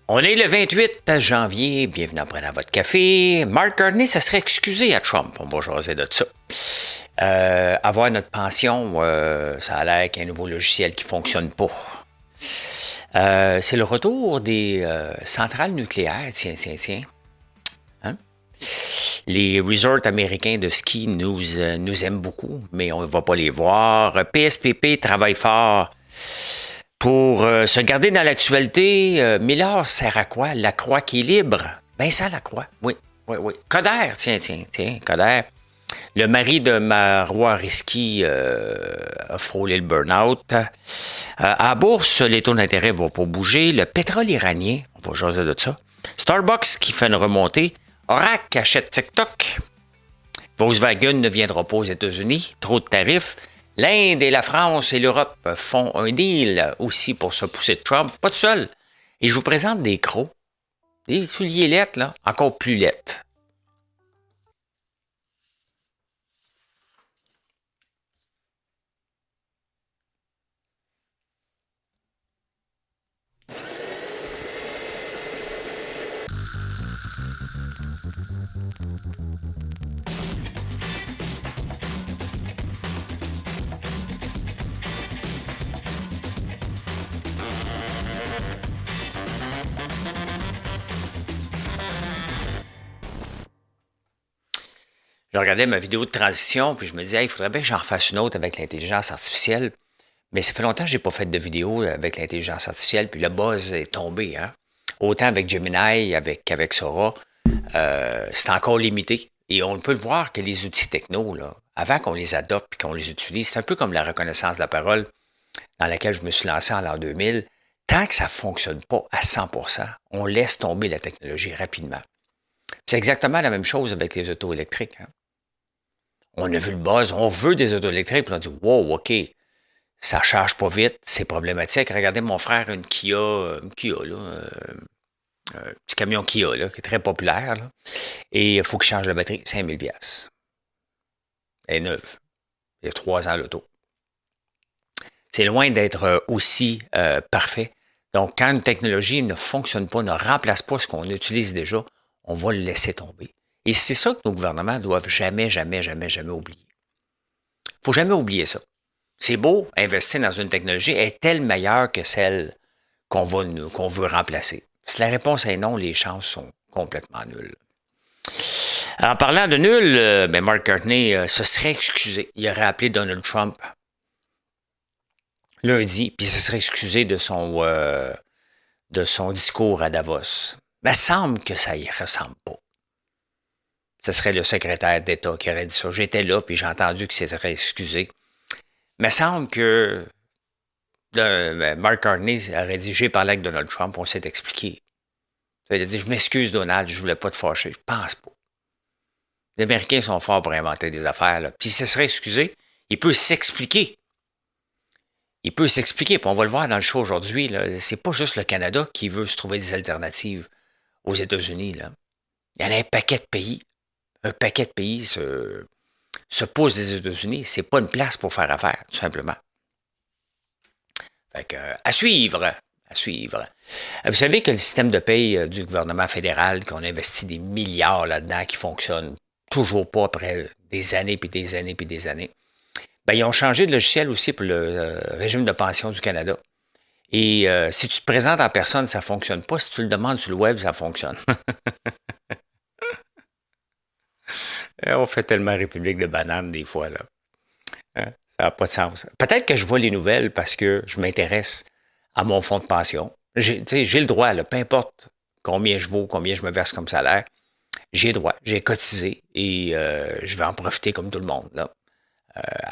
On est le 28 janvier, bienvenue en prenant votre café. Mark Carney, ça serait excusé à Trump, on va jaser de ça. Avoir notre pension, ça a l'air qu'il y a un nouveau logiciel qui ne fonctionne pas. C'est le retour des centrales nucléaires, tiens. Hein? Les resorts américains de ski nous aiment beaucoup, mais on ne va pas les voir. PSPP travaille fort pour se garder dans l'actualité. Miller sert à quoi? La croix qui est libre? Ben ça, la croix, oui. Coder, tiens, Coder. Le mari de Marois Risky a frôlé le burn-out. À la bourse, les taux d'intérêt ne vont pas bouger. Le pétrole iranien, on va jaser de ça. Starbucks qui fait une remontée. Oracle achète TikTok. Volkswagen ne viendra pas aux États-Unis. Trop de tarifs. L'Inde et la France et l'Europe font un deal aussi pour se pousser de Trump. Pas de seul. Et je vous présente des crocs. Des souliers lettres, là, encore plus lettres. Je regardais ma vidéo de transition, puis je me disais, hey, il faudrait bien que j'en refasse une autre avec l'intelligence artificielle. Mais ça fait longtemps que je n'ai pas fait de vidéo avec l'intelligence artificielle, puis le buzz est tombé. Hein? Autant avec Gemini qu'avec Sora, c'est encore limité. Et on peut le voir que les outils techno, là, avant qu'on les adopte et qu'on les utilise, c'est un peu comme la reconnaissance de la parole dans laquelle je me suis lancé en l'an 2000. Tant que ça ne fonctionne pas à 100%, on laisse tomber la technologie rapidement. C'est exactement la même chose avec les autos électriques. Hein? On a vu le buzz, on veut des autos électriques, puis on dit « Wow, OK, ça ne charge pas vite, c'est problématique. » Regardez mon frère, une Kia là, un petit camion Kia, là, qui est très populaire, là, et il faut qu'il change la batterie, 5000 $. Elle est neuve. Il y a 3 ans l'auto. C'est loin d'être aussi parfait. Donc, quand une technologie ne fonctionne pas, ne remplace pas ce qu'on utilise déjà, on va le laisser tomber. Et c'est ça que nos gouvernements doivent jamais oublier. Il ne faut jamais oublier ça. C'est beau, investir dans une technologie est-elle meilleure que celle qu'on veut remplacer? Si la réponse est non, les chances sont complètement nulles. En parlant de nul, Mark Carney se serait excusé. Il aurait appelé Donald Trump lundi, puis il se serait excusé de son discours à Davos. Mais il semble que ça y ressemble pas. Ce serait le secrétaire d'État qui aurait dit ça. J'étais là, puis j'ai entendu qu'il s'était excusé. Mais il semble que Mark Carney aurait dit « J'ai parlé avec Donald Trump, on s'est expliqué. » Il a dit « Je m'excuse, Donald, je ne voulais pas te fâcher. » Je pense pas. Les Américains sont forts pour inventer des affaires. Là. Puis il se serait excusé, il peut s'expliquer. Il peut s'expliquer, puis on va le voir dans le show aujourd'hui. C'est pas juste le Canada qui veut se trouver des alternatives aux États-Unis. Là. Il y en a un paquet de pays. Un paquet de pays se poussent des États-Unis. C'est pas une place pour faire affaire, tout simplement. Fait que, à suivre. Vous savez que le système de paye du gouvernement fédéral, qu'on investit des milliards là-dedans, qui fonctionne toujours pas après des années, puis des années, puis des années, ben, ils ont changé de logiciel aussi pour le régime de pension du Canada. Et si tu te présentes en personne, ça ne fonctionne pas. Si tu le demandes sur le web, ça fonctionne. On fait tellement République de bananes des fois, là. Hein? Ça n'a pas de sens. Peut-être que je vois les nouvelles parce que je m'intéresse à mon fonds de pension. J'ai le droit, là, peu importe combien je vaux, combien je me verse comme salaire, j'ai le droit, j'ai cotisé et je vais en profiter comme tout le monde. Là.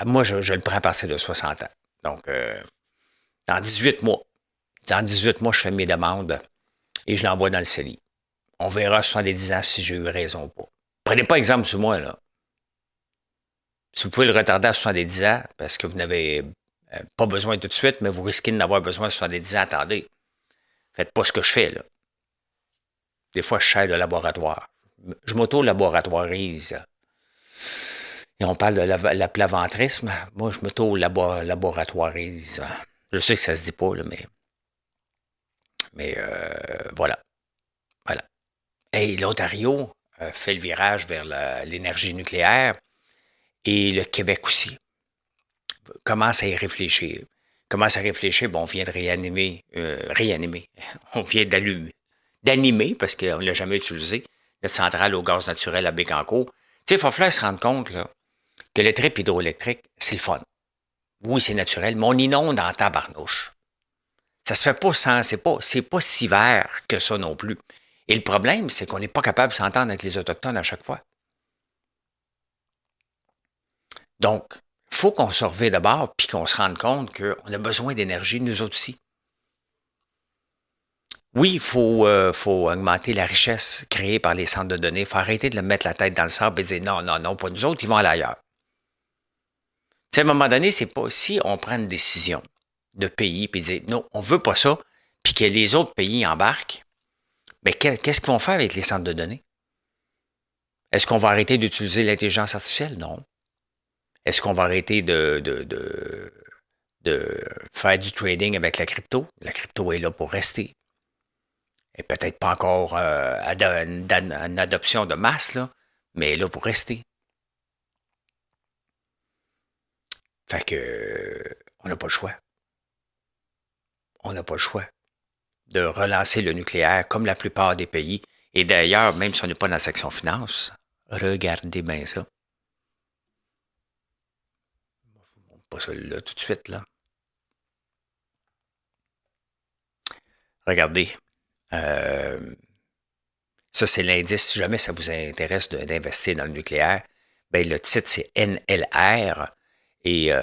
Moi, je le prends à partir de 60 ans. Donc, dans 18 mois. Dans 18 mois, je fais mes demandes et je l'envoie dans le CELI. On verra à 70 ans si j'ai eu raison ou pas. Prenez pas exemple sur moi, là. Si vous pouvez le retarder à 70 ans, parce que vous n'avez pas besoin tout de suite, mais vous risquez de n'avoir besoin à 70 ans, attendez. Faites pas ce que je fais, là. Des fois, je cherche de laboratoire. Je m'auto-laboratoirise. Et on parle de l'aplaventrisme. Moi, je m'auto-laboratoirise. Je sais que ça se dit pas, là, mais voilà. Et l'Ontario fait le virage vers l'énergie nucléaire et le Québec aussi commence à y réfléchir. Commence à réfléchir, bon, on vient de réanimer, on vient d'animer, parce qu'on ne l'a jamais utilisé, notre centrale au gaz naturel à Bécancour. Tu sais, il faut falloir se rendre compte là, que le trip hydroélectrique, c'est le fun. Oui, c'est naturel, mais on inonde en tabarnouche. Ça se fait pas sans, c'est pas si vert que ça non plus. Et le problème, c'est qu'on n'est pas capable de s'entendre avec les Autochtones à chaque fois. Donc, il faut qu'on se revienne d'abord, puis qu'on se rende compte qu'on a besoin d'énergie, nous autres aussi. Oui, faut augmenter la richesse créée par les centres de données. Il faut arrêter de le mettre la tête dans le sable et dire non, non, non, pas nous autres, ils vont aller ailleurs. Tu sais, à un moment donné, c'est pas si on prend une décision de pays puis dire non, on veut pas ça, puis que les autres pays embarquent, mais qu'est-ce qu'ils vont faire avec les centres de données? Est-ce qu'on va arrêter d'utiliser l'intelligence artificielle? Non. Est-ce qu'on va arrêter de faire du trading avec la crypto? La crypto est là pour rester. Et peut-être pas encore une adoption de masse, là, mais elle est là pour rester. Fait que on n'a pas le choix. On n'a pas le choix de relancer le nucléaire comme la plupart des pays. Et d'ailleurs, même si on n'est pas dans la section finance, regardez bien ça. Pas celui-là tout de suite, là. Regardez. Ça, c'est l'indice. Si jamais ça vous intéresse d'investir dans le nucléaire, ben, le titre, c'est NLR. Et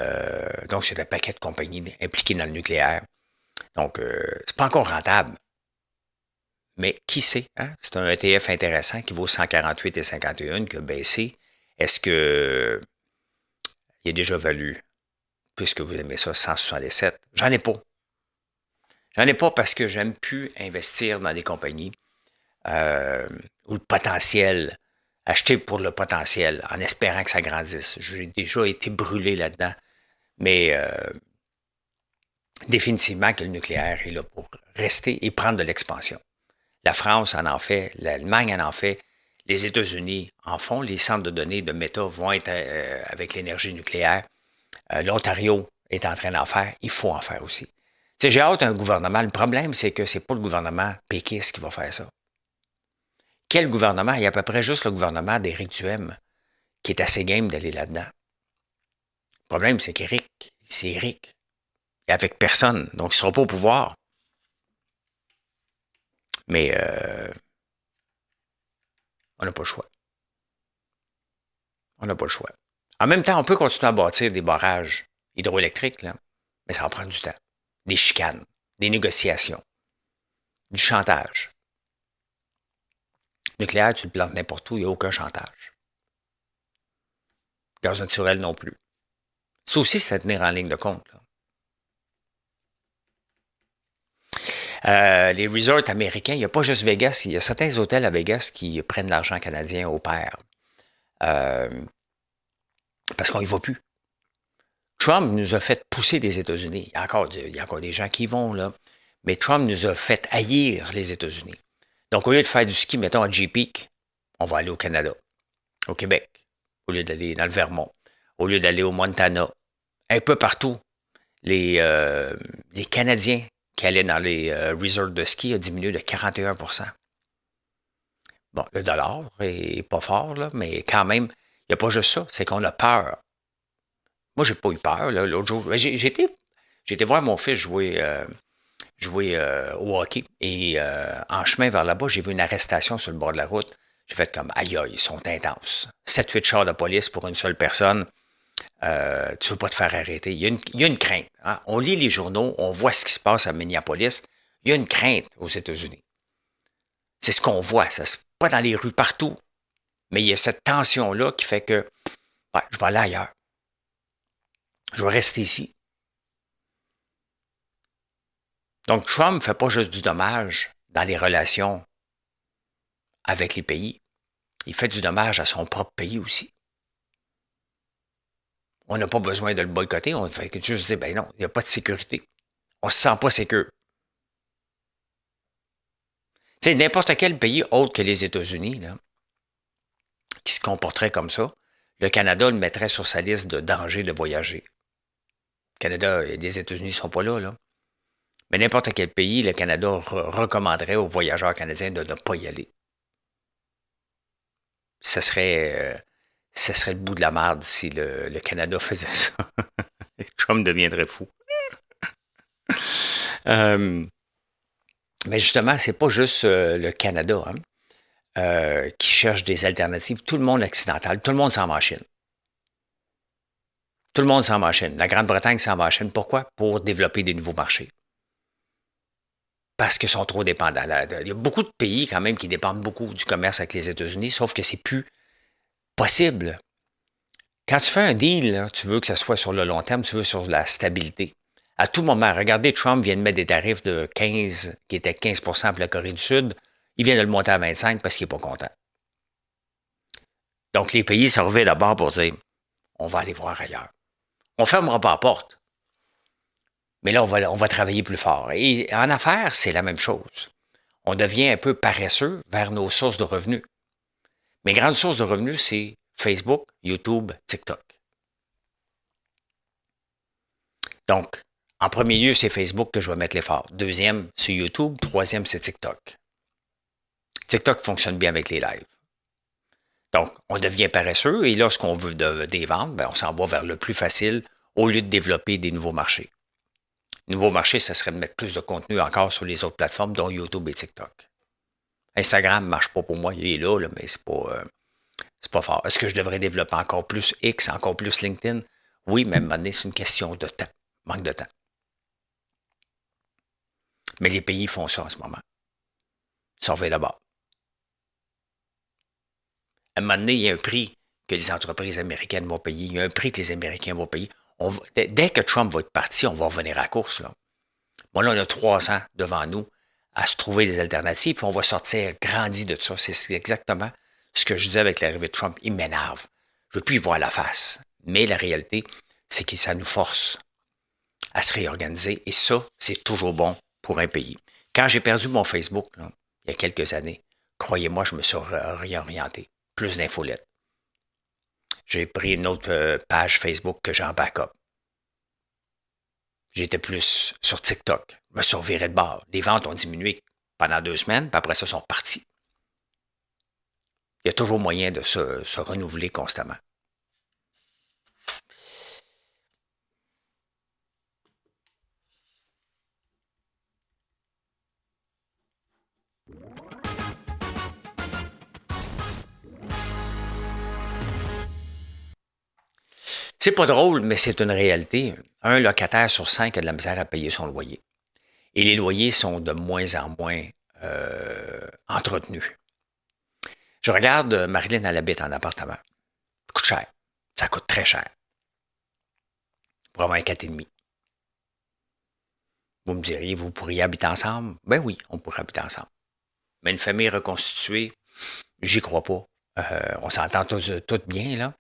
donc, c'est un paquet de compagnies impliquées dans le nucléaire. Donc, c'est pas encore rentable. Mais qui sait? Hein? C'est un ETF intéressant qui vaut 148,51 qui a baissé. Est-ce que il est déjà valu, puisque vous aimez ça, 167? J'en ai pas. J'en ai pas parce que j'aime plus investir dans des compagnies où le potentiel, acheter pour le potentiel, en espérant que ça grandisse. J'ai déjà été brûlé là-dedans. Mais définitivement que le nucléaire est là pour rester et prendre de l'expansion. La France en fait, l'Allemagne en fait, les États-Unis en font, les centres de données de Meta vont être avec l'énergie nucléaire. L'Ontario est en train d'en faire, il faut en faire aussi. Tu sais, j'ai hâte d'un gouvernement. Le problème, c'est que c'est pas le gouvernement péquiste qui va faire ça. Quel gouvernement? Il y a à peu près juste le gouvernement d'Éric Duhem qui est assez game d'aller là-dedans. Le problème, c'est c'est Éric. Et avec personne. Donc, il ne sera pas au pouvoir. Mais on n'a pas le choix. On n'a pas le choix. En même temps, on peut continuer à bâtir des barrages hydroélectriques, là, mais ça va prendre du temps. Des chicanes, des négociations, du chantage. Le nucléaire, tu le plantes n'importe où, il n'y a aucun chantage. Gaz naturel non plus. Ça aussi, c'est à tenir en ligne de compte. Les resorts américains, il n'y a pas juste Vegas, il y a certains hôtels à Vegas qui prennent l'argent canadien au pair. Parce qu'on n'y va plus. Trump nous a fait pousser des États-Unis. Il y a encore des gens qui y vont, là. Mais Trump nous a fait haïr les États-Unis. Donc, au lieu de faire du ski, mettons, à J-Peak, on va aller au Canada, au Québec, au lieu d'aller dans le Vermont, au lieu d'aller au Montana, un peu partout. Les Canadiens qui allaient dans les resorts de ski a diminué de 41%. Bon, le dollar est pas fort, là, mais quand même, il n'y a pas juste ça, c'est qu'on a peur. Moi, j'ai pas eu peur. L'autre jour, j'ai été voir mon fils jouer au hockey. Et en chemin vers là-bas, j'ai vu une arrestation sur le bord de la route. J'ai fait comme, aïe, aïe, ils sont intenses. 7-8 chars de police pour une seule personne. Tu ne veux pas te faire arrêter. Il y a une crainte. Hein? On lit les journaux, on voit ce qui se passe à Minneapolis. Il y a une crainte aux États-Unis. C'est ce qu'on voit. Ça se pas dans les rues partout. Mais il y a cette tension-là qui fait que ouais, je vais aller ailleurs. Je vais rester ici. Donc, Trump ne fait pas juste du dommage dans les relations avec les pays. Il fait du dommage à son propre pays aussi. On n'a pas besoin de le boycotter. On fait juste dire, ben non, il n'y a pas de sécurité. On ne se sent pas sécure. Tu sais, n'importe quel pays autre que les États-Unis, là, qui se comporterait comme ça, le Canada le mettrait sur sa liste de dangers de voyager. Le Canada et les États-Unis ne sont pas là, là. Mais n'importe quel pays, le Canada recommanderait aux voyageurs canadiens de ne pas y aller. Ce serait le bout de la merde si le Canada faisait ça. Trump deviendrait fou. Mais justement, c'est pas juste le Canada qui cherche des alternatives. Tout le monde occidental, tout le monde s'en va en Chine. Tout le monde s'en va en Chine. La Grande-Bretagne s'en va en Chine. Pourquoi? Pour développer des nouveaux marchés. Parce qu'ils sont trop dépendants. Il y a beaucoup de pays quand même qui dépendent beaucoup du commerce avec les États-Unis, sauf que c'est plus possible. Quand tu fais un deal, là, tu veux que ça soit sur le long terme, tu veux sur la stabilité. À tout moment, regardez, Trump vient de mettre des tarifs de 15, qui étaient 15 pour la Corée du Sud. Il vient de le monter à 25 parce qu'il n'est pas content. Donc, les pays se revirent d'abord pour dire, on va aller voir ailleurs. On ne fermera pas la porte. Mais là, on va travailler plus fort. Et en affaires, c'est la même chose. On devient un peu paresseux vers nos sources de revenus. Mes grandes sources de revenus, c'est Facebook, YouTube, TikTok. Donc, en premier lieu, c'est Facebook que je vais mettre l'effort. Deuxième, c'est YouTube. Troisième, c'est TikTok. TikTok fonctionne bien avec les lives. Donc, on devient paresseux et lorsqu'on veut des ventes, ben, on s'en va vers le plus facile au lieu de développer des nouveaux marchés. Nouveau marché, ça serait de mettre plus de contenu encore sur les autres plateformes, dont YouTube et TikTok. Instagram ne marche pas pour moi, il est là, mais c'est pas fort. Est-ce que je devrais développer encore plus X, encore plus LinkedIn? Oui, mais à un moment donné, c'est une question de temps. Manque de temps. Mais les pays font ça en ce moment. Surveillez là-bas. À un moment donné, il y a un prix que les entreprises américaines vont payer. Il y a un prix que les Américains vont payer. Dès que Trump va être parti, on va revenir à la course. Là. Bon, là, on a 3 ans devant nous à se trouver des alternatives, puis on va sortir grandi de ça. C'est exactement ce que je disais avec l'arrivée de Trump. Il m'énerve. Je ne veux plus y voir la face. Mais la réalité, c'est que ça nous force à se réorganiser. Et ça, c'est toujours bon pour un pays. Quand j'ai perdu mon Facebook, là, il y a quelques années, croyez-moi, je me suis réorienté. Plus d'infolettes. J'ai pris une autre page Facebook que j'ai en backup. J'étais plus sur TikTok. Je me suis reviré de bord. Les ventes ont diminué pendant 2 semaines, puis après ça, sont partis. Il y a toujours moyen de se renouveler constamment. C'est pas drôle, mais c'est une réalité. Un locataire sur 5 a de la misère à payer son loyer. Et les loyers sont de moins en moins entretenus. Je regarde, Marilyn, elle habite en appartement. Ça coûte cher. Ça coûte très cher. Pour avoir un 4,5. Vous me diriez, vous pourriez habiter ensemble? Ben oui, on pourrait habiter ensemble. Mais une famille reconstituée, j'y crois pas. On s'entend tous bien, là.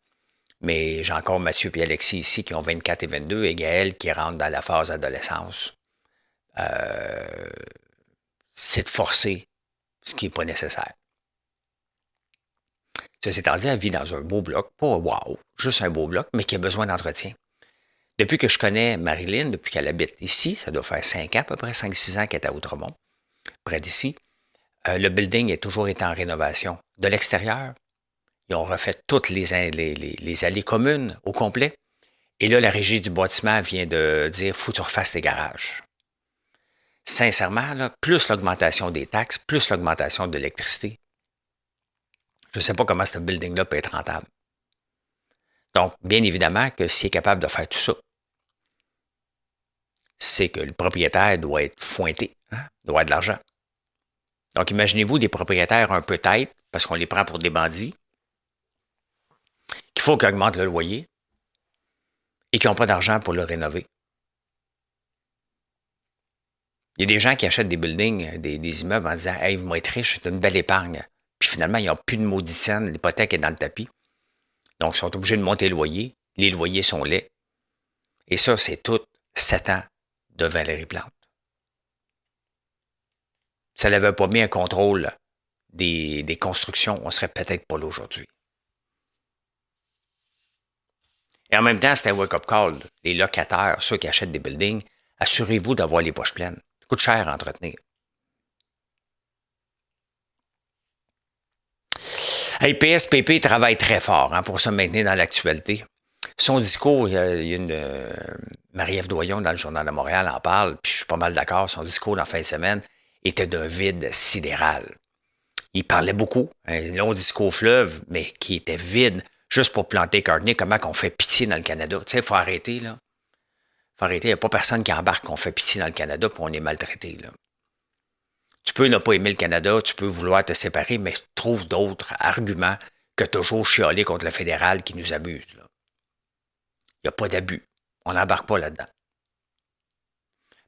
Mais j'ai encore Mathieu et Alexis ici qui ont 24 et 22 et Gaël qui rentre dans la phase d'adolescence. C'est de forcer ce qui n'est pas nécessaire. Ceci étant dit, elle vit dans un beau bloc, pas wow, juste un beau bloc, mais qui a besoin d'entretien. Depuis que je connais Marilyn, depuis qu'elle habite ici, ça doit faire 5 ans, à peu près 5-6 ans qu'elle est à Outremont, près d'ici, le building est toujours été en rénovation. De l'extérieur, ils ont refait toutes les allées communes au complet. Et là, la régie du bâtiment vient de dire, faut que tu refasses tes garages. Sincèrement, là, plus l'augmentation des taxes, plus l'augmentation de l'électricité, je ne sais pas comment ce building-là peut être rentable. Donc, bien évidemment que s'il est capable de faire tout ça, c'est que le propriétaire doit être fointé, doit avoir de l'argent. Donc, imaginez-vous des propriétaires un peu têtes, parce qu'on les prend pour des bandits, qu'il faut qu'ils augmentent le loyer et qui n'ont pas d'argent pour le rénover. Il y a des gens qui achètent des buildings, des immeubles en disant « Hey, vous être riche, c'est une belle épargne. » Puis finalement, ils n'ont plus de maudite scène, l'hypothèque est dans le tapis. Donc, ils sont obligés de monter le loyer. Les loyers sont laids. Et ça, c'est tout 7 ans de Valérie Plante. Si elle n'avait pas mis un contrôle des constructions, on serait peut-être pas là aujourd'hui. Et en même temps, c'était un wake-up call. Les locataires, ceux qui achètent des buildings, assurez-vous d'avoir les poches pleines. Ça coûte cher à entretenir. Hey, PSPP travaille très fort pour se maintenir dans l'actualité. Son discours, il y a Marie-Ève Doyon dans le Journal de Montréal en parle, puis je suis pas mal d'accord, son discours dans la fin de semaine était d'un vide sidéral. Il parlait beaucoup, un long discours fleuve, mais qui était vide, juste pour planter Courtney, comment qu'on fait pitié dans le Canada. Tu sais, il faut arrêter, là. Il faut arrêter, il n'y a pas personne qui embarque qu'on fait pitié dans le Canada, puis on est maltraité, là. Tu peux ne pas aimer le Canada, tu peux vouloir te séparer, mais trouve d'autres arguments que toujours chialer contre le fédéral qui nous abuse, là. Il n'y a pas d'abus. On n'embarque pas là-dedans.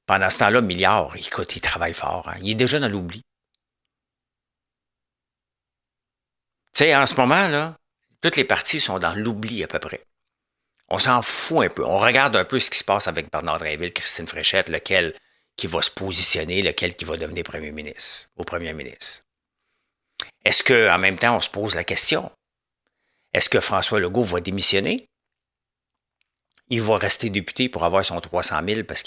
Pendant ce temps-là, Milliard, écoute, il travaille fort. Hein. Il est déjà dans l'oubli. Tu sais, en ce moment, là, toutes les parties sont dans l'oubli à peu près. On s'en fout un peu. On regarde un peu ce qui se passe avec Bernard Drinville, Christine Fréchette, lequel qui va se positionner, lequel qui va devenir premier ministre, au premier ministre. Est-ce qu'en même temps, on se pose la question, est-ce que François Legault va démissionner? Il va rester député pour avoir son 300 000 parce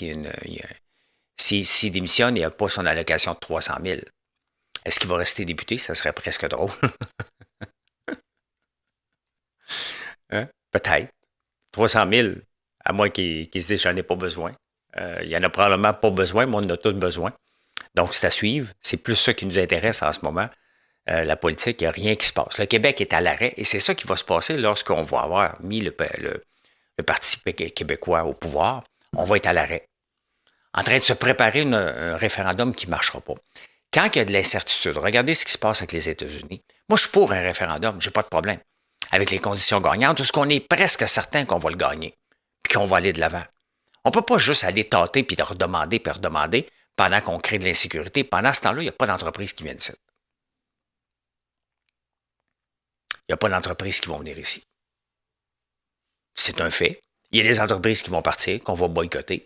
s'il démissionne, il n'a pas son allocation de 300 000. Est-ce qu'il va rester député? Ça serait presque drôle. Hein? Peut-être. 300 000, à moins qu'il se dise j'en ai pas besoin. Il n'y en a probablement pas besoin, mais on en a tous besoin. Donc, c'est à suivre. C'est plus ça qui nous intéresse en ce moment. La politique, il n'y a rien qui se passe. Le Québec est à l'arrêt et c'est ça qui va se passer lorsqu'on va avoir mis le Parti québécois au pouvoir. On va être à l'arrêt. En train de se préparer un référendum qui ne marchera pas. Quand il y a de l'incertitude, regardez ce qui se passe avec les États-Unis. Moi, je suis pour un référendum, j'ai pas de problème. Avec les conditions gagnantes, tout ce qu'on est presque certain qu'on va le gagner, puis qu'on va aller de l'avant. On ne peut pas juste aller tâter, puis redemander, pendant qu'on crée de l'insécurité. Pendant ce temps-là, il n'y a pas d'entreprise qui vient ici. Il n'y a pas d'entreprises qui vont venir ici. C'est un fait. Il y a des entreprises qui vont partir, qu'on va boycotter.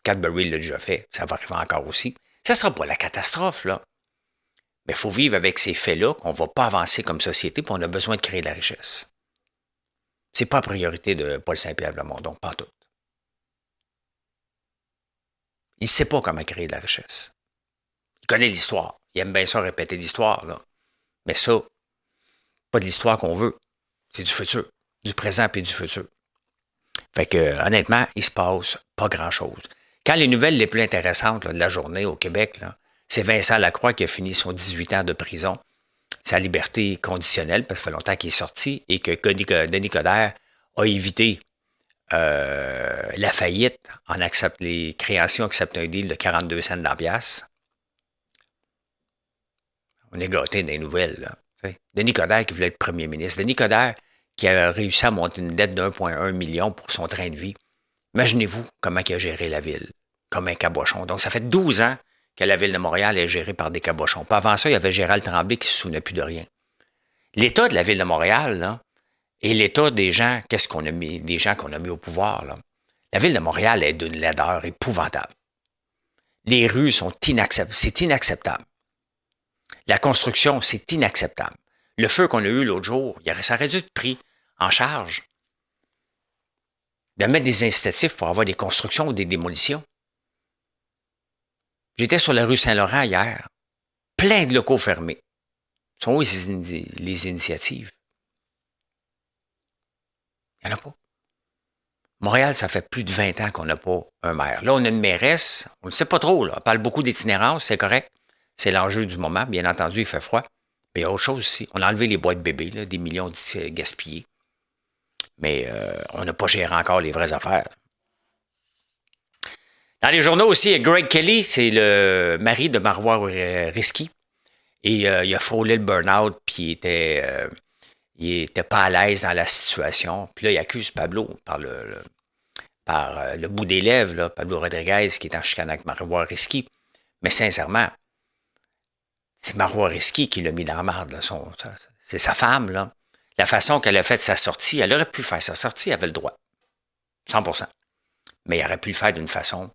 Cadbury l'a déjà fait, ça va arriver encore aussi. Ça ne sera pas la catastrophe, là. Mais il faut vivre avec ces faits-là, qu'on ne va pas avancer comme société, puis on a besoin de créer de la richesse. C'est pas la priorité de Paul Saint-Pierre Plamondon, pas tout. Il ne sait pas comment créer de la richesse. Il connaît l'histoire. Il aime bien ça répéter l'histoire, là. Mais ça, pas de l'histoire qu'on veut. C'est du futur. Du présent puis du futur. Fait que, honnêtement, il se passe pas grand-chose. Quand les nouvelles les plus intéressantes là, de la journée au Québec, là, c'est Vincent Lacroix qui a fini son 18 ans de prison, sa liberté conditionnelle, parce que ça fait longtemps qu'il est sorti, et que Denis Coderre a évité la faillite en les créanciers acceptent un deal de 42 cents dans la pièce. On est gâtés des nouvelles. Là. Denis Coderre qui voulait être premier ministre. Denis Coderre qui a réussi à monter une dette de 1,1 million pour son train de vie. Imaginez-vous comment il a géré la ville, comme un cabochon. Donc, ça fait 12 ans que la ville de Montréal est gérée par des cabochons. Puis avant ça, il y avait Gérald Tremblay qui ne se souvenait plus de rien. L'état de la ville de Montréal, là, et l'état des gens, qu'est-ce qu'on a mis, des gens qu'on a mis au pouvoir, là. La ville de Montréal est d'une laideur épouvantable. Les rues sont inacceptables. C'est inacceptable. La construction, c'est inacceptable. Le feu qu'on a eu l'autre jour, ça aurait dû être pris en charge. De mettre des incitatifs pour avoir des constructions ou des démolitions. J'étais sur la rue Saint-Laurent hier. Plein de locaux fermés. Sont où les initiatives? Il n'y en a pas. Montréal, ça fait plus de 20 ans qu'on n'a pas un maire. Là, on a une mairesse. On ne le sait pas trop. Là. On parle beaucoup d'itinérance, c'est correct. C'est l'enjeu du moment. Bien entendu, il fait froid. Mais il y a autre chose aussi. On a enlevé les boîtes bébés, là, des millions gaspillés. Mais on n'a pas géré encore les vraies affaires. Dans les journaux aussi, Greg Kelly, c'est le mari de Marois Risky. Et il a frôlé le burn-out, puis il était pas à l'aise dans la situation. Puis là, il accuse Pablo par le bout des lèvres, là, Pablo Rodriguez, qui est en chicane avec Marois Risky. Mais sincèrement, c'est Marois Risky qui l'a mis dans la marde. C'est sa femme, là. La façon qu'elle a fait sa sortie, elle aurait pu faire sa sortie, elle avait le droit. 100%. Mais elle aurait pu le faire d'une façon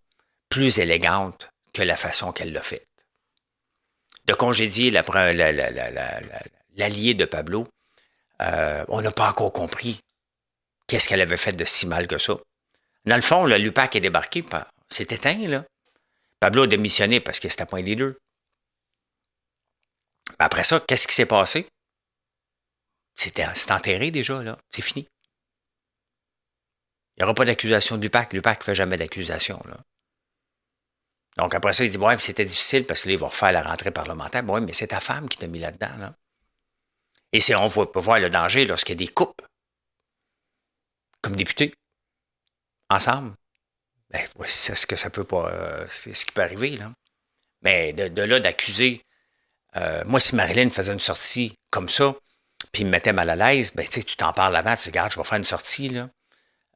plus élégante que la façon qu'elle l'a faite. de congédier l'allié de Pablo. On n'a pas encore compris qu'est-ce qu'elle avait fait de si mal que ça. Dans le fond, l'UPAC est débarqué, c'est éteint, là. Pablo a démissionné parce que c'était pas un leader. Après ça, qu'est-ce qui s'est passé? C'est enterré déjà, là. C'est fini. Il n'y aura pas d'accusation de l'UPAC. L'UPAC ne fait jamais d'accusation, là. Donc après ça, il dit, ouais, c'était difficile parce qu'il va refaire la rentrée parlementaire. Oui, mais c'est ta femme qui t'a mis là-dedans, là. Et on peut voir le danger lorsqu'il y a des coupes, comme députés, ensemble. Ben, c'est ce que ça peut pas. C'est ce qui peut arriver, là. Mais de là d'accuser. Moi, si Marilyn faisait une sortie comme ça, puis me mettait mal à l'aise, ben, tu t'en parles avant, tu dis, regarde, je vais faire une sortie, là.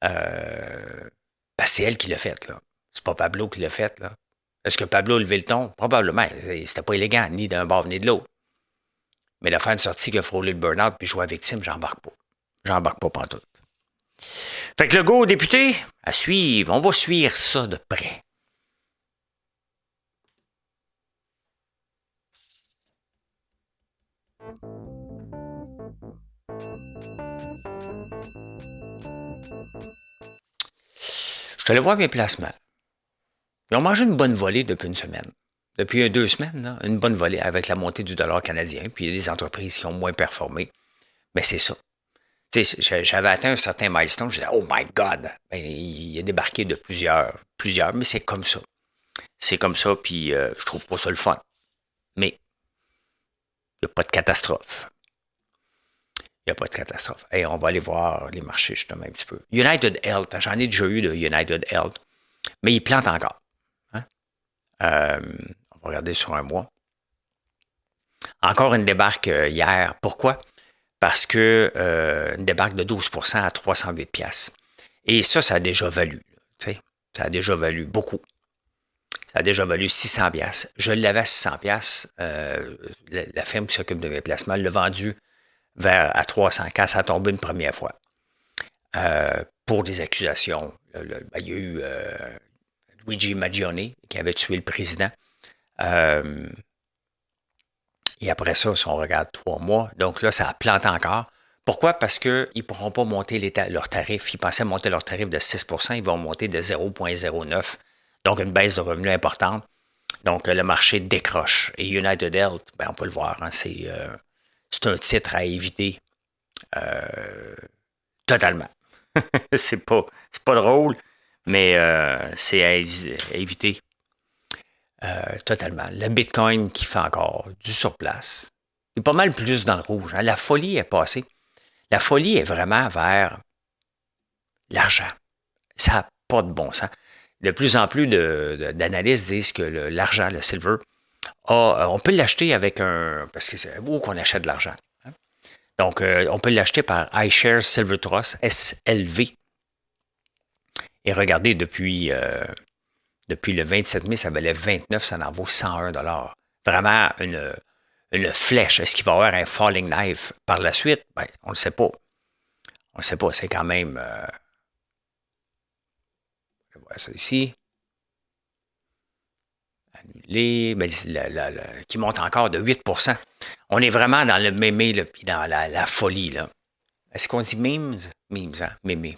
Ben, c'est elle qui l'a faite, là. C'est pas Pablo qui l'a faite, là. Est-ce que Pablo a levé le ton? Probablement. C'était pas élégant, ni d'un bord ni de l'autre. Mais de faire une sortie qui a frôlé le burn-out puis jouer à victime, j'embarque pas. J'embarque pas pantoute. Fait que le go député, à suivre. On va suivre ça de près. Je suis allé voir mes placements. Ils ont mangé une bonne volée depuis une semaine. Depuis 2 semaines, là, une bonne volée avec la montée du dollar canadien. Puis il y a des entreprises qui ont moins performé. Mais c'est ça. Tu sais, j'avais atteint un certain milestone. Je disais, oh my God! Ben, il a débarqué de plusieurs, mais c'est comme ça. C'est comme ça, puis je trouve pas ça le fun. Mais il n'y a pas de catastrophe. Il n'y a pas de catastrophe. Hey, on va aller voir les marchés justement un petit peu. United Health, j'en ai déjà eu de United Health, mais il plante encore. Hein? On va regarder sur un mois. Encore une débarque hier. Pourquoi? Parce que une débarque de 12% à 308 piastres. Et ça a déjà valu. Ça a déjà valu beaucoup. Ça a déjà valu 600 piastres. Je l'avais à 600 piastres. La firme qui s'occupe de mes placements l'a vendu à 300 quand ça a tombé une première fois. Pour des accusations. Il y a eu Luigi Maggioni qui avait tué le président. Et après ça, si on regarde 3 mois, donc là, ça a planté encore. Pourquoi? Parce qu'ils ne pourront pas monter leurs tarifs. Ils pensaient monter leurs tarifs de 6%, ils vont monter de 0,09. Donc, une baisse de revenus importante. Donc, le marché décroche. Et United Health, ben, on peut le voir, hein, c'est un titre à éviter totalement. c'est pas drôle, mais c'est à éviter. Totalement. Le Bitcoin qui fait encore du surplace. Il est pas mal plus dans le rouge. Hein. La folie est passée. La folie est vraiment vers l'argent. Ça n'a pas de bon sens. De plus en plus d'analystes disent que l'argent, le silver, on peut l'acheter avec parce que c'est où qu'on achète de l'argent. Hein. Donc, on peut l'acheter par iShares Silver Trust, SLV. Et regardez, depuis le 27 mai, ça valait 29, ça en vaut 101 $. Vraiment une flèche. Est-ce qu'il va y avoir un falling knife par la suite? Ben, on ne le sait pas. On ne le sait pas. C'est quand même... je vois ça ici. Annulé. Ben, qui monte encore de 8%. On est vraiment dans le mémé, puis dans la folie. Là. Est-ce qu'on dit memes? Memes, hein? Mémé.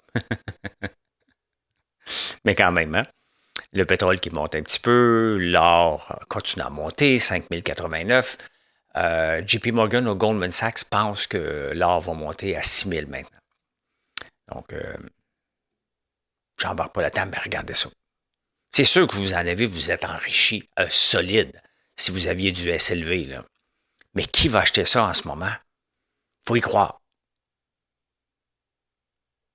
Mais quand même, hein? Le pétrole qui monte un petit peu, l'or continue à monter, 5089. JP Morgan ou Goldman Sachs pense que l'or va monter à 6000 maintenant. Donc, j'embarque pas la table, mais regardez ça. C'est sûr que vous en avez, vous êtes enrichi solide si vous aviez du SLV. Là. Mais qui va acheter ça en ce moment? Faut y croire.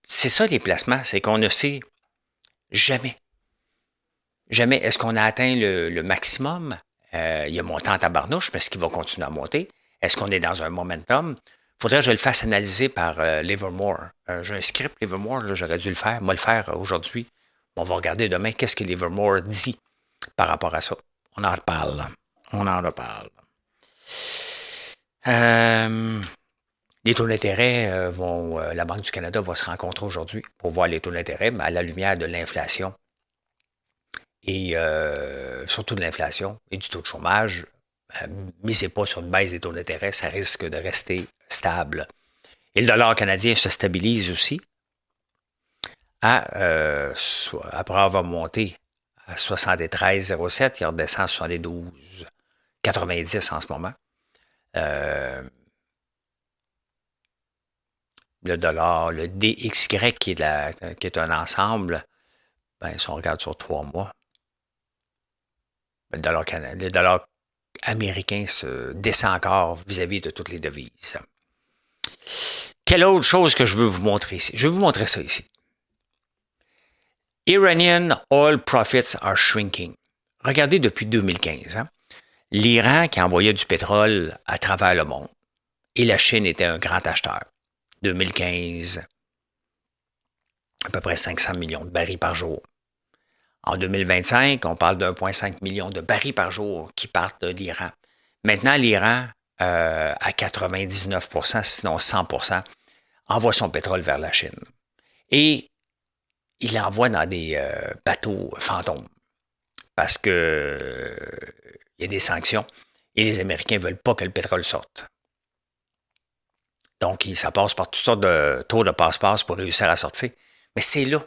C'est ça les placements, c'est qu'on ne sait jamais. Jamais. Est-ce qu'on a atteint le maximum? Il a monté en tabarnouche, mais est-ce qu'il va continuer à monter? Est-ce qu'on est dans un momentum? Il faudrait que je le fasse analyser par Livermore. J'ai un script Livermore, là, j'aurais dû le faire. Moi, le faire aujourd'hui. On va regarder demain qu'est-ce que Livermore dit par rapport à ça. On en reparle. On en reparle. Les taux d'intérêt la Banque du Canada va se rencontrer aujourd'hui pour voir les taux d'intérêt, mais à la lumière de l'inflation. Et surtout de l'inflation et du taux de chômage, misez pas sur une baisse des taux d'intérêt, ça risque de rester stable. Et le dollar canadien se stabilise aussi après avoir monté à 73,07, il redescend à 72,90 en ce moment. Le dollar, le DXY qui est un ensemble, si on regarde sur 3 mois, le dollar américain se descend encore vis-à-vis de toutes les devises. Quelle autre chose que je veux vous montrer ici? Je vais vous montrer ça ici. Iranian oil profits are shrinking. Regardez depuis 2015. L'Iran qui envoyait du pétrole à travers le monde et la Chine était un grand acheteur. 2015, à peu près 500 millions de barils par jour. En 2025, on parle de 1,5 million de barils par jour qui partent de l'Iran. Maintenant, l'Iran, à 99%, sinon 100%, envoie son pétrole vers la Chine. Et il l'envoie dans des bateaux fantômes parce que il y a des sanctions et les Américains ne veulent pas que le pétrole sorte. Donc, ça passe par toutes sortes de tours de passe-passe pour réussir à sortir. Mais c'est là.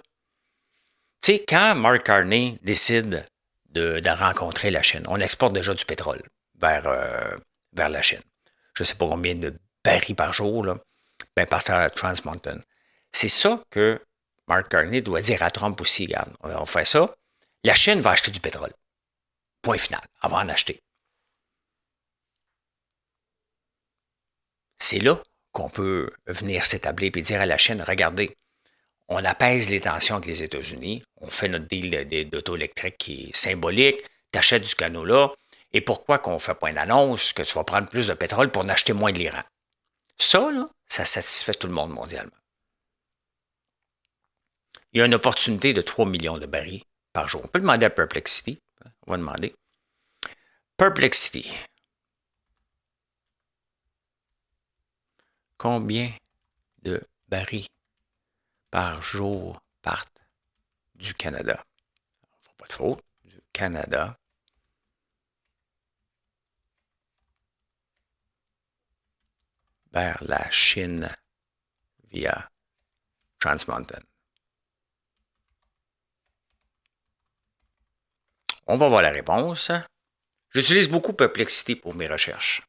Tu sais, quand Mark Carney décide de rencontrer la Chine, on exporte déjà du pétrole vers la Chine. Je ne sais pas combien de barils par jour, là, par Trans Mountain. C'est ça que Mark Carney doit dire à Trump aussi. Regarde, on fait ça. La Chine va acheter du pétrole. Point final. Elle va en acheter. C'est là qu'on peut venir s'établir et dire à la Chine, regardez, on apaise les tensions avec les États-Unis, on fait notre deal d'auto électrique qui est symbolique, tu achètes du canola, et pourquoi qu'on ne fait pas une annonce que tu vas prendre plus de pétrole pour en acheter moins de l'Iran? Ça, là, ça satisfait tout le monde mondialement. Il y a une opportunité de 3 millions de barils par jour. On peut demander à Perplexity. On va demander. Perplexity. Combien de barils par jour partent du Canada? On ne fera pas de faute. Du Canada vers la Chine via Trans Mountain. On va voir la réponse. J'utilise beaucoup Perplexity pour mes recherches.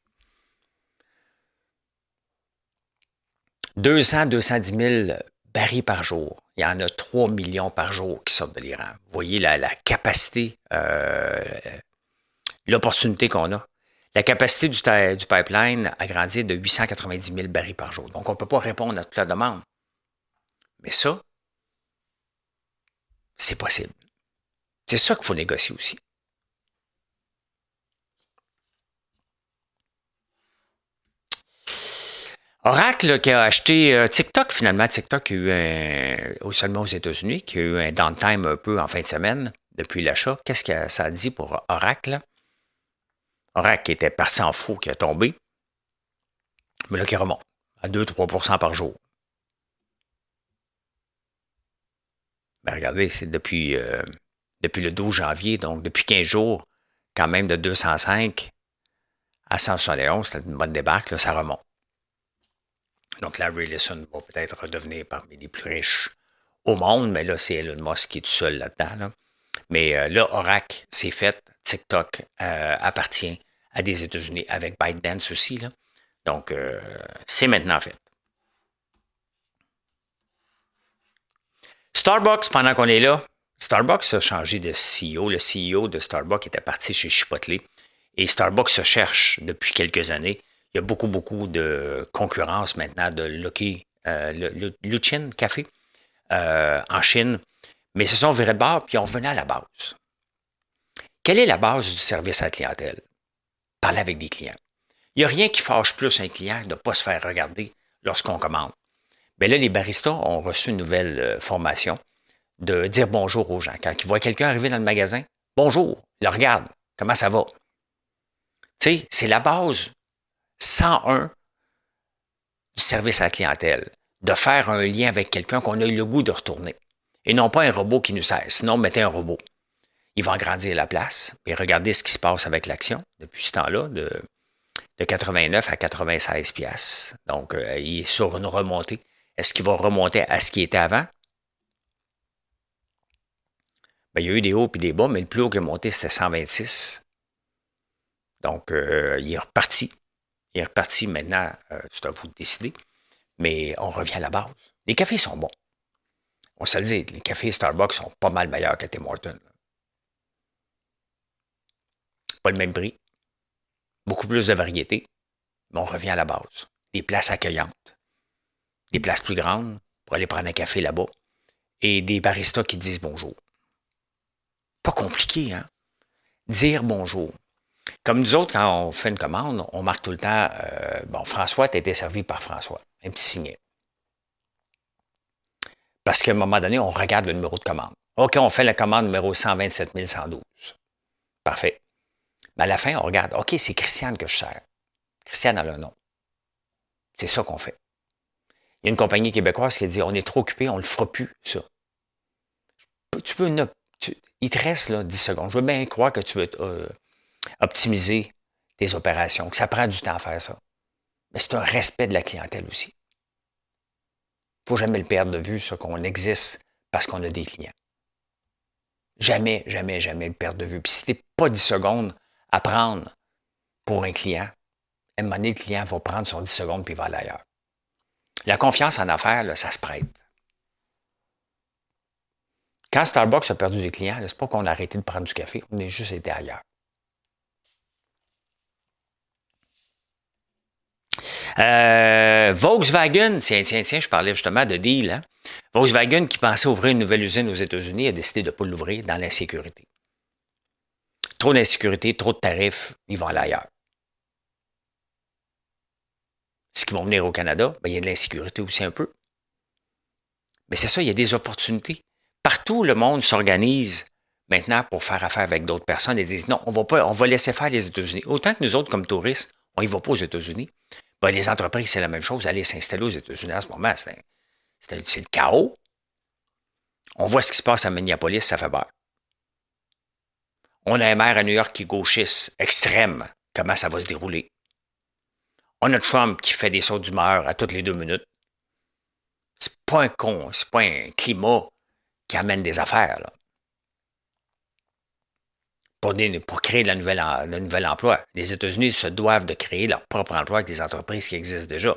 210 000 barils par jour. Il y en a 3 millions par jour qui sortent de l'Iran. Vous voyez la capacité, l'opportunité qu'on a. La capacité du pipeline a grandi de 890 000 barils par jour. Donc, on ne peut pas répondre à toute la demande. Mais ça, c'est possible. C'est ça qu'il faut négocier aussi. Oracle qui a acheté TikTok, finalement, TikTok a eu seulement aux États-Unis, qui a eu un downtime un peu en fin de semaine depuis l'achat. Qu'est-ce que ça dit pour Oracle? Oracle qui était parti en fou, qui a tombé, mais là qui remonte à 2-3% par jour. Ben regardez, c'est depuis le 12 janvier, donc depuis 15 jours, quand même de 205 à 171, c'est une bonne débarque, là, ça remonte. Donc, Larry Ellison va peut-être redevenir parmi les plus riches au monde, mais là, c'est Elon Musk qui est tout seul là-dedans. Là. Mais là, Oracle, c'est fait. TikTok appartient à des États-Unis avec ByteDance aussi. Là. Donc, c'est maintenant fait. Starbucks, pendant qu'on est là, Starbucks a changé de CEO. Le CEO de Starbucks était parti chez Chipotle. Et Starbucks se cherche depuis quelques années. Il y a beaucoup de concurrence maintenant de Luchin Café en Chine. Mais ils se sont virés de bord puis on revenait à la base. Quelle est la base du service à la clientèle? Parler avec des clients. Il n'y a rien qui fâche plus un client de ne pas se faire regarder lorsqu'on commande. Bien là, les baristas ont reçu une nouvelle formation de dire bonjour aux gens. Quand ils voient quelqu'un arriver dans le magasin, bonjour, ils le regardent, comment ça va? Tu sais, c'est la base 101 du service à la clientèle, de faire un lien avec quelqu'un qu'on a eu le goût de retourner. Et non pas un robot qui nous sert, sinon mettez un robot. Ils vont agrandir la place. Et regardez ce qui se passe avec l'action depuis ce temps-là, de 89 à 96 piastres. Donc, il est sur une remontée. Est-ce qu'il va remonter à ce qui était avant? Ben, il y a eu des hauts et des bas, mais le plus haut qui est monté, c'était 126. Donc, il est reparti. Il est reparti maintenant, c'est à vous de décider. Mais on revient à la base. Les cafés sont bons. On se le dit, les cafés Starbucks sont pas mal meilleurs que Tim Hortons. Pas le même prix. Beaucoup plus de variété. Mais on revient à la base. Des places accueillantes. Des places plus grandes pour aller prendre un café là-bas. Et des baristas qui te disent bonjour. Pas compliqué, hein? Dire bonjour. Comme nous autres, quand on fait une commande, on marque tout le temps, bon, François, tu as été servi par François. Un petit signet. Parce qu'à un moment donné, on regarde le numéro de commande. OK, on fait la commande numéro 127 112. Parfait. Mais à la fin, on regarde, OK, c'est Christiane que je sers. Christiane a le nom. C'est ça qu'on fait. Il y a une compagnie québécoise qui a dit, on est trop occupé, on ne le fera plus, ça. Il te reste là, 10 secondes. Je veux bien croire que tu veux optimiser tes opérations, que ça prend du temps à faire ça. Mais c'est un respect de la clientèle aussi. Il ne faut jamais le perdre de vue, ça, qu'on existe parce qu'on a des clients. Jamais, jamais, jamais le perdre de vue. Puis si tu n'es pas 10 secondes à prendre pour un client, à un moment donné, le client va prendre son 10 secondes puis il va aller ailleurs. La confiance en affaires, là, ça se prête. Quand Starbucks a perdu des clients, c'est pas qu'on a arrêté de prendre du café, on a juste été ailleurs. Volkswagen, tiens, je parlais justement de deal. Hein? Volkswagen, qui pensait ouvrir une nouvelle usine aux États-Unis, a décidé de ne pas l'ouvrir dans l'insécurité. Trop d'insécurité, trop de tarifs, ils vont aller ailleurs. Est-ce qu'ils vont venir au Canada? Ben, il y a de l'insécurité aussi un peu. Mais c'est ça, il y a des opportunités. Partout, le monde s'organise maintenant pour faire affaire avec d'autres personnes et disent non, on va laisser faire les États-Unis. Autant que nous autres, comme touristes, on n'y va pas aux États-Unis. Ben, les entreprises, c'est la même chose. Aller s'installer aux États-Unis en ce moment, c'est le chaos. On voit ce qui se passe à Minneapolis, ça fait peur. On a un maire à New York qui est gauchiste, extrême. Comment ça va se dérouler? On a Trump qui fait des sauts d'humeur à toutes les 2 minutes. C'est pas c'est pas un climat qui amène des affaires, là. Pour créer le nouvel emploi. Les États-Unis se doivent de créer leur propre emploi avec des entreprises qui existent déjà.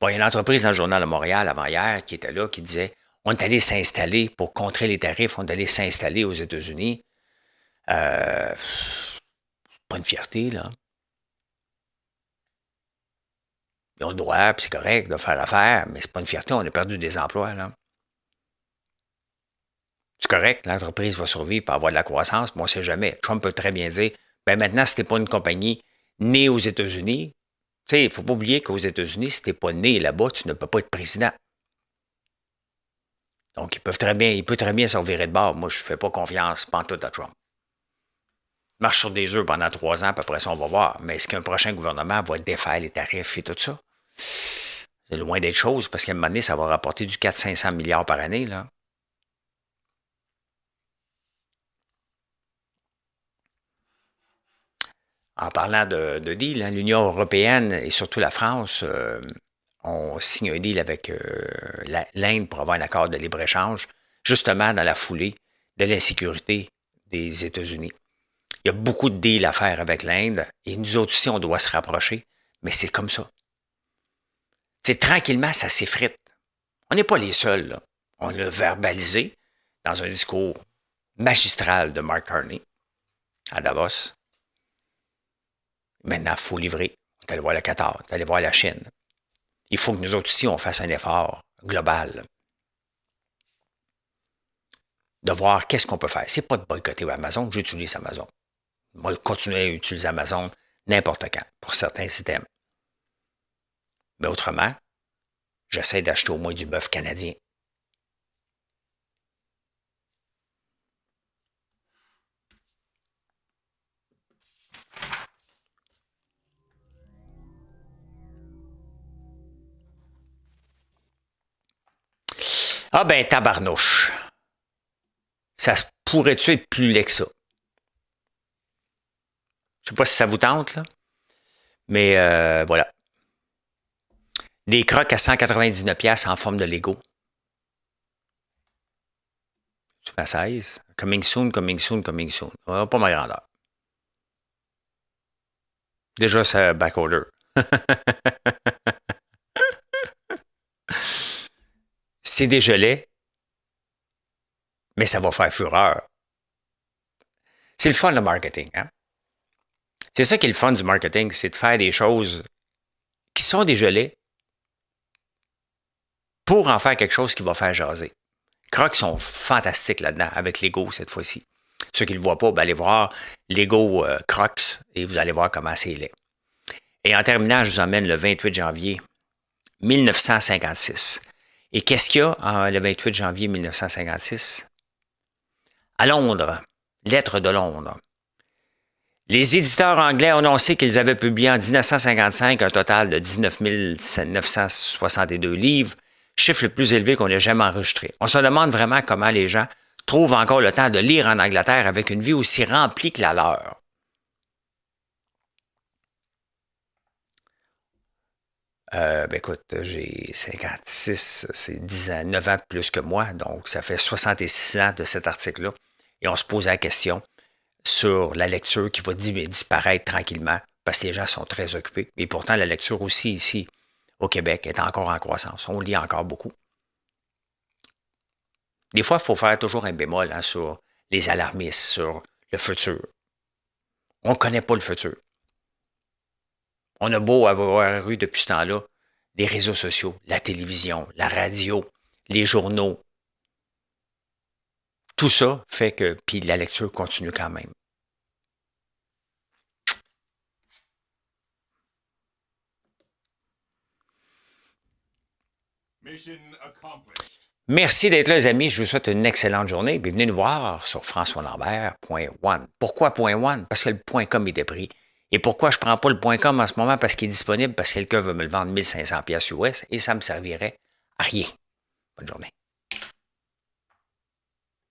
Bon, il y a une entreprise dans le Journal de Montréal avant-hier qui était là, qui disait on est allé s'installer pour contrer les tarifs, on est allé s'installer aux États-Unis. C'est pas une fierté, là. Ils ont le droit, puis c'est correct de faire affaire, mais c'est pas une fierté, on a perdu des emplois, là. C'est correct, l'entreprise va survivre pour avoir de la croissance, mais on ne sait jamais. Trump peut très bien dire, ben maintenant, si tu n'es pas une compagnie née aux États-Unis, tu sais, il ne faut pas oublier qu'aux États-Unis, si tu n'es pas né là-bas, tu ne peux pas être président. Donc, il peut très bien se revirer de bord. Moi, je ne fais pas confiance pantoute à Trump. Il marche sur des œufs pendant 3 ans, puis après ça, on va voir. Mais est-ce qu'un prochain gouvernement va défaire les tarifs et tout ça? C'est loin d'être chose, parce qu'à un moment donné, ça va rapporter du 400-500 milliards par année, là. En parlant de deal, hein, l'Union européenne et surtout la France ont signé un deal avec l'Inde pour avoir un accord de libre-échange, justement dans la foulée de l'insécurité des États-Unis. Il y a beaucoup de deals à faire avec l'Inde et nous autres aussi, on doit se rapprocher, mais c'est comme ça. C'est tranquillement, ça s'effrite. On n'est pas les seuls, là. On l'a verbalisé dans un discours magistral de Mark Carney à Davos. Maintenant, il faut livrer. On est allé voir le Qatar, on est allé voir la Chine. Il faut que nous autres aussi, on fasse un effort global de voir qu'est-ce qu'on peut faire. C'est pas de boycotter Amazon, j'utilise Amazon. Moi, continuer à utiliser Amazon n'importe quand, pour certains systèmes. Mais autrement, j'essaie d'acheter au moins du bœuf canadien. Ah ben, tabarnouche. Ça se pourrait-tu être plus laid que ça? Je sais pas si ça vous tente, là. Mais voilà. Des crocs à 199$ en forme de Lego. Tu ma 16. Coming soon, coming soon, coming soon. Oh, pas ma grandeur. Déjà, c'est backorder. C'est dégelé, mais ça va faire fureur. C'est le fun, le marketing. Hein? C'est ça qui est le fun du marketing, c'est de faire des choses qui sont dégelées pour en faire quelque chose qui va faire jaser. Crocs sont fantastiques là-dedans, avec Lego cette fois-ci. Ceux qui ne le voient pas, ben allez voir Lego Crocs et vous allez voir comment c'est laid. Et en terminant, je vous emmène le 28 janvier 1956. Et qu'est-ce qu'il y a le 28 janvier 1956? À Londres, lettre de Londres. Les éditeurs anglais ont annoncé qu'ils avaient publié en 1955 un total de 19 962 livres, chiffre le plus élevé qu'on ait jamais enregistré. On se demande vraiment comment les gens trouvent encore le temps de lire en Angleterre avec une vie aussi remplie que la leur. Écoute, j'ai 56, c'est 10 ans, 9 ans de plus que moi, donc ça fait 66 ans de cet article-là. Et on se pose la question sur la lecture qui va disparaître tranquillement parce que les gens sont très occupés. Et pourtant, la lecture aussi ici au Québec est encore en croissance. On lit encore beaucoup. Des fois, il faut faire toujours un bémol hein, sur les alarmistes, sur le futur. On ne connaît pas le futur. On a beau avoir eu depuis ce temps-là les réseaux sociaux, la télévision, la radio, les journaux. Tout ça fait que, puis la lecture continue quand même. Merci d'être là, les amis. Je vous souhaite une excellente journée. Puis venez nous voir sur françoislambert.one. Pourquoi .one? Parce que le .com est dépris. Et pourquoi je ne prends pas le .com en ce moment? Parce qu'il est disponible, parce que quelqu'un veut me le vendre 1500$ US et ça me servirait à rien. Bonne journée.